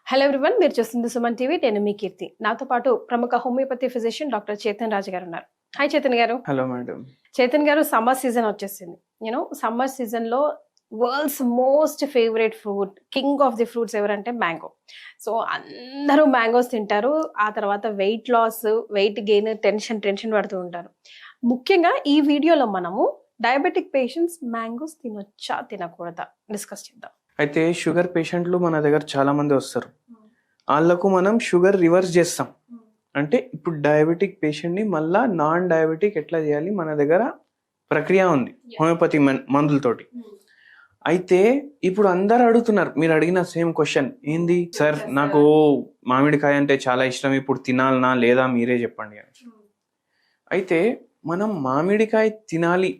Hello everyone, మీరు చూస్తుంది Suman TV. నేను మీ కీర్తి. నాతో పాటు ప్రముఖ homeopathy physician doctor Chetan Raju గారు ఉన్నారు. హాయ్ చేతన్ గారు. Hello madam. చేతన్ గారు, సమ్మర్ సీజన్ వచ్చేసింది. సమ్మర్ సీజన్ లో world's most favourite fruit, king of the fruits ఎవరంటే మ్యాంగో. సో అందరూ మ్యాంగోస్ తింటారు. ఆ తర్వాత weight loss, weight gain, tension పడుతూ ఉంటారు. ముఖ్యంగా ఈ వీడియోలో మనము డయాబెటిక్ పేషెంట్స్ మ్యాంగోస్ తినొచ్చా తినకూడదా డిస్కస్ చేద్దాం. అయితే షుగర్ పేషెంట్లు మన దగ్గర చాలా మంది వస్తారు. వాళ్ళకు మనం షుగర్ రివర్స్ చేస్తాం. అంటే ఇప్పుడు డయాబెటిక్ పేషెంట్ని మళ్ళా నాన్ డయాబెటిక్ ఎట్లా చేయాలి, మన దగ్గర ప్రక్రియ ఉంది హోమియోపతి మందులతోటి. అయితే ఇప్పుడు అందరు అడుగుతున్నారు, మీరు అడిగిన సేమ్ క్వశ్చన్, ఏంది సార్ నాకు మామిడికాయ అంటే చాలా ఇష్టం, ఇప్పుడు తినాలనా లేదా మీరే చెప్పండి అని. అయితే మనం మామిడికాయ తినాలి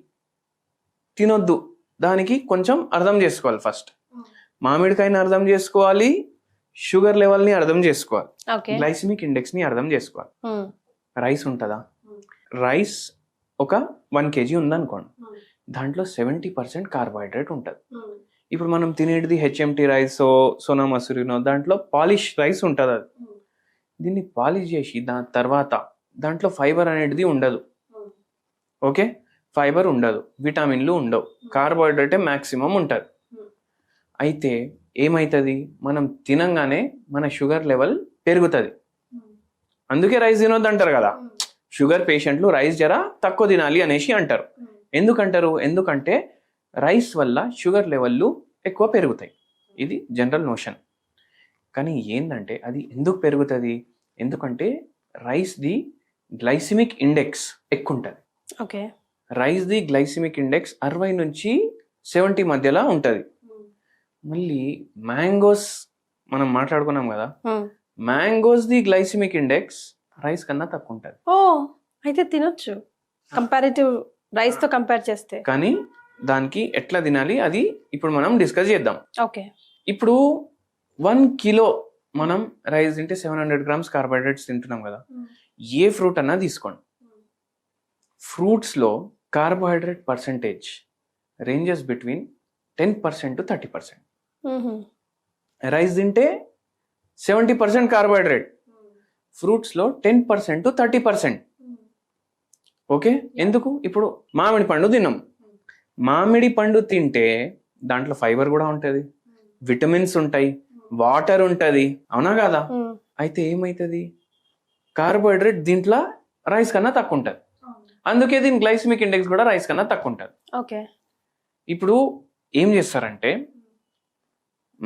తినొద్దు దానికి కొంచెం అర్థం చేసుకోవాలి. ఫస్ట్ మామిడికాయని అర్థం చేసుకోవాలి, షుగర్ లెవెల్ని అర్థం చేసుకోవాలి, గ్లైసిమిక్ ఇండెక్స్ ని అర్థం చేసుకోవాలి. రైస్ ఉంటుందా, రైస్ ఒక 1 kg ఉందనుకోండి, దాంట్లో 70% కార్బోహైడ్రేట్ ఉంటుంది. ఇప్పుడు మనం తినేది హెచ్ఎంటి రైస్, సోనా మసూరినో, దాంట్లో పాలిష్ రైస్ ఉంటుంది. అది దీన్ని పాలిష్ చేసి దాని తర్వాత దాంట్లో ఫైబర్ అనేది ఉండదు. ఓకే, ఫైబర్ ఉండదు, విటమిన్లు ఉండవు, కార్బోహైడ్రేటే మ్యాక్సిమం ఉంటుంది. అయితే ఏమవుతుంది, మనం తినంగానే మన షుగర్ లెవెల్ పెరుగుతుంది. అందుకే రైస్ తినొద్దు అంటారు కదా, షుగర్ పేషెంట్లు రైస్ జర తక్కువ తినాలి అనేసి అంటారు. ఎందుకంటే రైస్ వల్ల షుగర్ లెవెల్లు ఎక్కువ పెరుగుతాయి. ఇది జనరల్ నోషన్. కానీ ఏంటంటే అది ఎందుకు పెరుగుతుంది, ఎందుకంటే రైస్ది గ్లైసిమిక్ ఇండెక్స్ ఎక్కువ ఉంటుంది. ఓకే, రైస్ది గ్లైసిమిక్ ఇండెక్స్ 60 నుంచి 70 మధ్యలో ఉంటుంది. మళ్ళీ మ్యాంగోస్ మనం మాట్లాడుకున్నాం కదా, mangoes the glycemic index rice కన్నా తక్కువ ఉంటుంది. ఓ, అయితే తినొచ్చు కంపారిటివ్ రైస్ తో కంపేర్ చేస్తే. కానీ దానికి ఎట్లా తినాలి అది ఇప్పుడు మనం డిస్కస్ చేద్దాం. ఓకే, ఇప్పుడు 1 కిలో మనం రైస్ తింటే 700 grams కార్బోహైడ్రేట్స్ తింటున్నాం కదా. ఏ ఫ్రూట్ అన్నా తీసుకోండి, ఫ్రూట్స్ లో carbohydrate percentage ranges between 10% to 30%. Rice తింటే 70% కార్బోహైడ్రేట్, ఫ్రూట్స్ లో 10% to 30%. ఓకే, ఎందుకు, ఇప్పుడు మామిడి పండు తిన్నాం, మామిడి పండు తింటే దాంట్లో ఫైబర్ కూడా ఉంటుంది, విటమిన్స్ ఉంటాయి, వాటర్ ఉంటుంది, అవునా కదా. అయితే ఏమవుతుంది, కార్బోహైడ్రేట్ దీంట్లో రైస్ కన్నా తక్కువ ఉంటుంది. అందుకే దీని గ్లైసిమిక్ ఇండెక్స్ కూడా రైస్ కన్నా తక్కువ ఉంటుంది. ఓకే, ఇప్పుడు ఏం చేస్తారంటే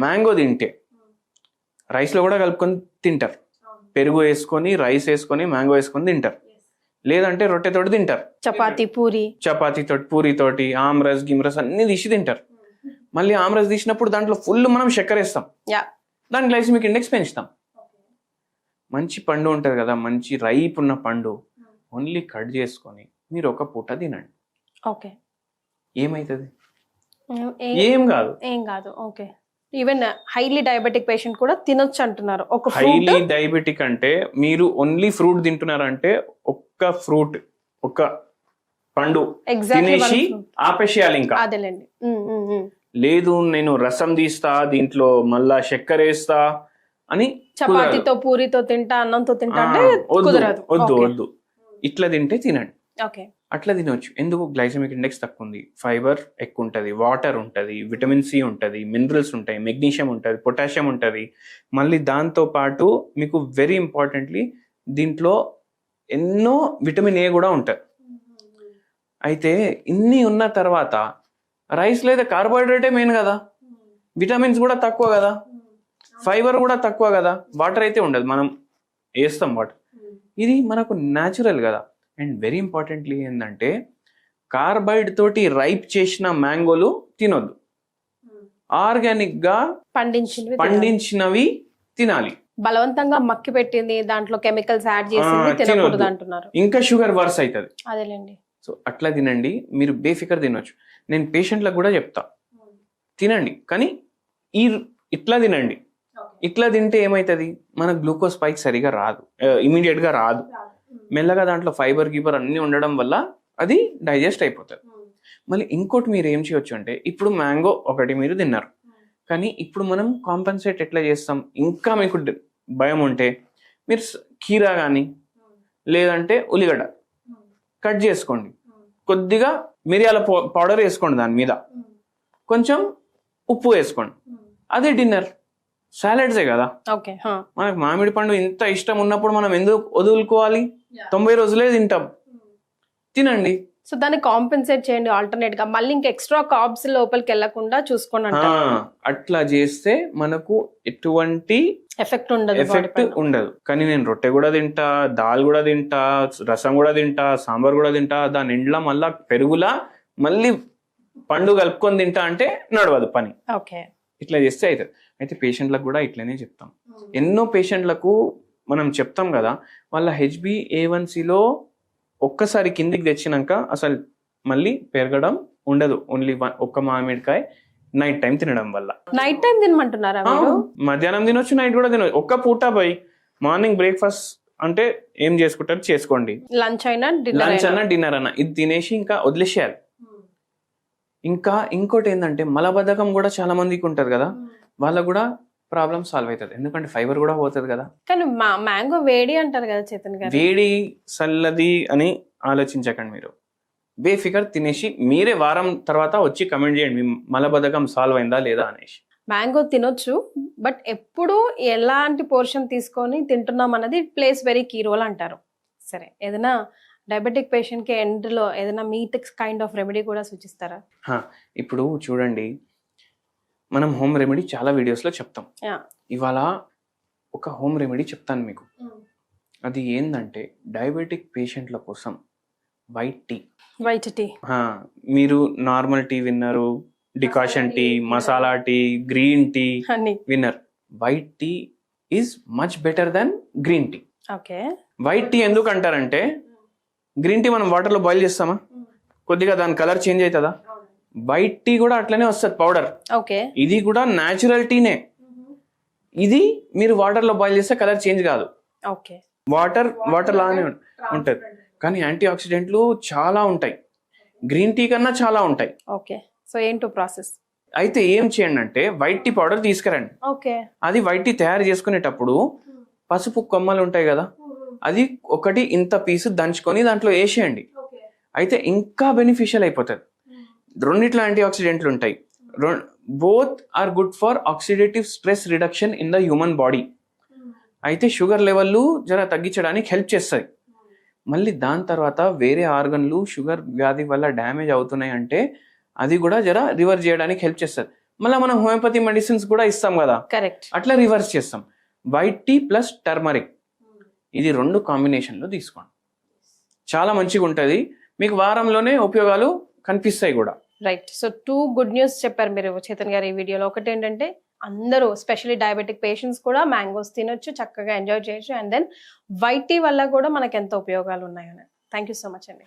మ్యాంగో తింటే రైస్లో కూడా కలుపుకొని తింటారు, పెరుగు వేసుకొని రైస్ వేసుకొని మ్యాంగో వేసుకొని తింటారు, లేదంటే రొట్టెతోటి తింటారు, చపాతీతోటి, పూరితోటి, ఆమ్రస్ గిమ్రస్ అన్ని తీసి తింటారు. మళ్ళీ ఆమ్రస్ తీసినప్పుడు దాంట్లో ఫుల్ మనం చక్కెర వేస్తాం, దాని గ్లైసిమిక్ ఇండెక్స్ పెంచుతాం. మంచి పండు ఉంటుంది కదా, మంచి రైప్ ఉన్న పండు ఓన్లీ కట్ చేసుకొని మీరు ఒక పూట తినండి. ఓకే, ఏమైతుంది, ఏం కాదు. Okay, even highly diabetic patient కూడా తినొచ్చు అంటున్నారు. ఒక హైలీ డయాబెటిక్ అంటే మీరు ఓన్లీ ఫ్రూట్ తింటున్నారంటే ఒక్క ఫ్రూట్, ఒక పండు తినేసి ఆపేసేయాలి. ఇంకా అదేలేండి, లేదు నేను రసం తీస్తా, దీంట్లో మళ్ళా చక్కెర వేస్తా అని, చపాతీతో పూరితో తింటా, అన్నంతో తింటా అంటే వద్దు. ఇట్లా తింటే తినండి. ఓకే, అట్లా తినవచ్చు. ఎందుకు, గ్లైసెమిక్ ఇండెక్స్ తక్కువ ఉంది, ఫైబర్ ఎక్కువ ఉంటుంది, వాటర్ ఉంటుంది, విటమిన్ సి ఉంటుంది, మినరల్స్ ఉంటాయి, మెగ్నీషియం ఉంటుంది, పొటాషియం ఉంటుంది. మళ్ళీ దాంతో పాటు మీకు వెరీ ఇంపార్టెంట్లీ దీంట్లో ఎన్నో విటమిన్ ఏ కూడా ఉంటుంది. అయితే ఇన్ని ఉన్న తర్వాత రైస్ లేదా కార్బోహైడ్రేటే మెయిన్ కదా, విటమిన్స్ కూడా తక్కువ కదా, ఫైబర్ కూడా తక్కువ కదా, వాటర్ అయితే ఉండదు, మనం వేస్తాం వాటర్. ఇది మనకు న్యాచురల్ కదా. అండ్ వెరీ ఇంపార్టెంట్లీ ఏంటంటే కార్బైడ్ రైప్ చేసిన మ్యాంగోలు తినొద్దు, ఆర్గానిక్ గా పండించినవి తినాలి. బలవంతంగా మక్కి పెట్టింది, దాంట్లో కెమికల్స్ యాడ్ చేసి తినకూడదు అంటున్నారు, ఇంకా షుగర్ వర్స్ అవుతుంది. అదేలేండి. సో అట్లా తినండి, మీరు బేఫికర్ తినొచ్చు. నేను పేషెంట్లకు కూడా చెప్తా, తినండి, కానీ ఇట్లా తినండి. ఇట్లా తింటే ఏమవుతుంది, మన గ్లూకోజ్ స్పైక్ సరిగా రాదు, ఇమీడియట్ గా రాదు. మెల్లగా దాంట్లో ఫైబర్ గీబర్ అన్ని ఉండడం వల్ల అది డైజెస్ట్ అయిపోతుంది. మళ్ళీ ఇంకోటి మీరు ఏం చేయొచ్చు అంటే, ఇప్పుడు మ్యాంగో ఒకటి మీరు తిన్నారు, కానీ ఇప్పుడు మనం కాంపెన్సేట్ ఎట్లా చేస్తాం, ఇంకా మీకు భయం ఉంటే మీరు కీరా కానీ లేదంటే ఉల్లిగడ్డ కట్ చేసుకోండి, కొద్దిగా మిరియాల పౌడర్ వేసుకోండి, దాని మీద కొంచెం ఉప్పు వేసుకోండి, అదే డిన్నర్. సాలెడ్సే కదా. ఓకే. మనకు మామిడి పండు ఇంత ఇష్టం ఉన్నప్పుడు మనం ఎందుకు వదులుకోవాలి? 90 రోజులే తింటాం, తినండి. సో దాన్ని కాంపెన్సేట్ చేయండి ఆల్టర్నేట్ గా, మళ్ళీ ఇంకా ఎక్స్ట్రా కార్బ్స్ లోపలికి వెళ్ళకుండా చూసుకోండి అంటారు. అట్లా చేస్తే మనకు ఎటువంటి ఎఫెక్ట్ ఉండదు. కానీ నేను రొట్టె కూడా తింటా, దాల్ కూడా తింటా, రసం కూడా తింటా, సాంబార్ కూడా తింటా, దాని ఇంట్లో మళ్ళా పెరుగులా మళ్ళీ పండు కలుపుకొని తింటా అంటే నడవదు పని. ఓకే. ఇట్లా చేస్తే అవుతుంది. అయితే పేషెంట్లకు కూడా ఇట్లనే చెప్తాం. ఎన్నో పేషెంట్లకు మనం చెప్తాం కదా, వాళ్ళ HbA1cలో ఒక్కసారి కిందికి తెచ్చినాక అసలు మళ్ళీ పెరగడం ఉండదు. ఓన్లీ ఒక్క మామిడికాయ నైట్ టైం తినడం వల్ల. నైట్ టైం తినమంటున్నారా? మధ్యాహ్నం తినొచ్చు, నైట్ కూడా తినొచ్చు. ఒక్క పూట పోయి మార్నింగ్ బ్రేక్ఫాస్ట్ అంటే ఏం చేసుకుంటారు చేసుకోండి, లంచ్ అయినా డిన్నర్ అన్నా ఇది తినేసి ఇంకా వదిలేసేయాలి. ఇంకా ఇంకోటి ఏంటంటే మలబద్ధకం కూడా చాలా మందికి ఉంటది కదా, వాళ్ళకు కూడా ప్రాబ్లమ్ సాల్వ్ అవుతుంది, ఎందుకంటే ఫైబర్ కూడా పోతుంది కదా. కానీ మ్యాంగో వేడి అంటారు కదా చేతన్ గారు. వేడి చల్లది అని ఆలోచించకండి, మీరు బేఫికర్ తినేసి మీరే వారం తర్వాత వచ్చి కమెంట్ చేయండి మీ మలబద్ధకం సాల్వ్ అయిందా లేదా అనేసి. మ్యాంగో తినొచ్చు, బట్ ఎప్పుడు ఎలాంటి పోర్షన్ తీసుకొని తింటున్నాం అన్నది ప్లేస్ వెరీ కీ రోల్ అంటారు. సరే, ఏదైనా డయాబెటిక్ పేషెంట్ కి ఎండ్ లో ఏదైనా మీట్ కైండ్ ఆఫ్ రెమెడీ కూడా సూచిస్తారా? ఇప్పుడు చూడండి, మనం హోమ్ రెమెడీ చాలా వీడియోస్ లో చెప్తాం. ఇవాళ ఒక హోమ్ రెమెడీ చెప్తాను మీకు. అది ఏంటంటే డయాబెటిక్ పేషెంట్ల కోసం వైట్ టీ. మీరు నార్మల్ టీ విన్నారు, decoction tea, masala tea, green tea విన్నర్. White tea is much better than green tea. White tea ఎందుకు అంటారంటే, గ్రీన్ టీ మనం వాటర్ లో బాయిల్ చేస్తామా, కొద్దిగా దాని కలర్ చేంజ్ అవుతుందా, వైట్ టీ కూడా అట్లనే వస్తుంది పౌడర్. ఇది కూడా న్యాచురల్ టీనే. ఇది మీరు వాటర్ లో బాయిల్ చేస్తే కలర్ చేంజ్ కాదు, వాటర్ లాగానే ఉంటది. కానీ యాంటీ ఆక్సిడెంట్లు చాలా ఉంటాయి, గ్రీన్ టీ కన్నా చాలా ఉంటాయి. సో ఏంటో ప్రాసెస్ అయితే ఏం చేయండి అంటే, వైట్ టీ పౌడర్ తీసుకురండి. అది వైట్ టీ తయారు చేసుకునేటప్పుడు పసుపు కొమ్మలు ఉంటాయి కదా, అది ఒకటి ఇంత పీసు దంచుకొని దాంట్లో వేసేయండి. అయితే ఇంకా బెనిఫిషియల్ అయిపోతుంది. రెండిట్లో యాంటీ ఆక్సిడెంట్లు ఉంటాయి, both are good for oxidative stress reduction in the human body. అయితే షుగర్ లెవెల్లు జర తగ్గించడానికి హెల్ప్ చేస్తుంది. మళ్ళీ దాని తర్వాత వేరే ఆర్గన్లు షుగర్ వ్యాధి వల్ల డ్యామేజ్ అవుతున్నాయి అంటే అది కూడా జర రివర్స్ చేయడానికి హెల్ప్ చేస్తుంది. మళ్ళీ మనం హోమియోపతి మెడిసిన్స్ కూడా ఇస్తాం కదా, అట్లా రివర్స్ చేస్తాం. వైట్ టీ ప్లస్ టర్మరిక్, ఇది 2 కాంబినేషన్లో తీసుకోండి, చాలా మంచిగా ఉంటుంది. మీకు వారంలోనే ఉపయోగాలు కనిపిస్తాయి కూడా. రైట్. సో 2 గుడ్ న్యూస్ చెప్పారు మీరు చేతన్ గారు ఈ వీడియోలో. ఒకటి ఏంటంటే, అందరూ స్పెషల్లీ డయాబెటిక్ పేషెంట్స్ కూడా మ్యాంగోస్ తినొచ్చు, చక్కగా ఎంజాయ్ చేయొచ్చు. అండ్ దెన్ వైట్ టీ వల్ల కూడా మనకు ఎంతో ఉపయోగాలు ఉన్నాయని. థ్యాంక్ యూ సో మచ్ అండి.